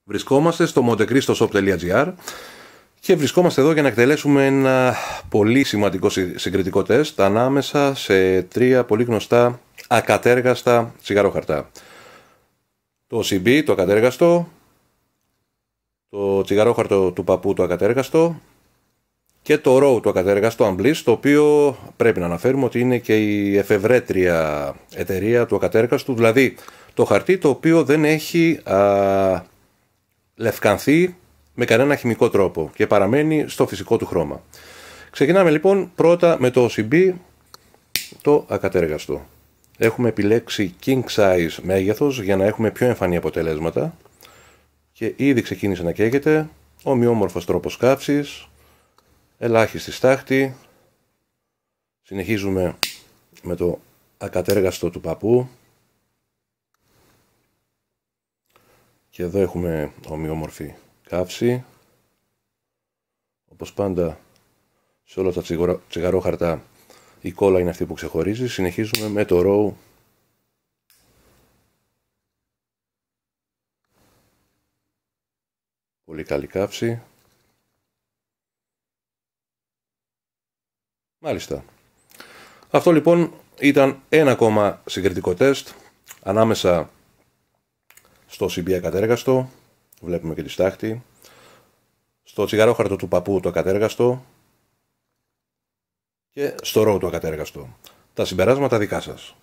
Βρισκόμαστε στο montecristoshop.gr και βρισκόμαστε εδώ για να εκτελέσουμε ένα πολύ σημαντικό συγκριτικό τεστ ανάμεσα σε τρία πολύ γνωστά ακατέργαστα τσιγαρόχαρτα. Το CB, το ακατέργαστο, το τσιγαρόχαρτο του παππού, το ακατέργαστο, και το RAW, το ακατέργαστο Unbliss, το οποίο πρέπει να αναφέρουμε ότι είναι και η εφευρέτρια εταιρεία του ακατέργαστου, δηλαδή το χαρτί το οποίο δεν έχει λευκανθεί με κανένα χημικό τρόπο και παραμένει στο φυσικό του χρώμα. Ξεκινάμε λοιπόν πρώτα με το CB, το ακατέργαστο. Έχουμε επιλέξει king size μέγεθος για να έχουμε πιο εμφανή αποτελέσματα και ήδη ξεκίνησε να καίγεται, ομοιόμορφος τρόπος καύσης, ελάχιστη στάχτη. Συνεχίζουμε με το ακατέργαστο του παππού και εδώ έχουμε ομοιόμορφη καύση. Όπως πάντα σε όλα τα τσιγαρόχαρτα η κόλλα είναι αυτή που ξεχωρίζει. Συνεχίζουμε με το RAW. Πολύ καλή καύση. Μάλιστα. Αυτό λοιπόν ήταν ένα ακόμα συγκριτικό τεστ ανάμεσα στο CB ακατέργαστο, βλέπουμε και τη στάχτη, στο τσιγαρόχαρτο του παππού το ακατέργαστο και στο RAW το ακατέργαστο. Τα συμπεράσματα δικά σας.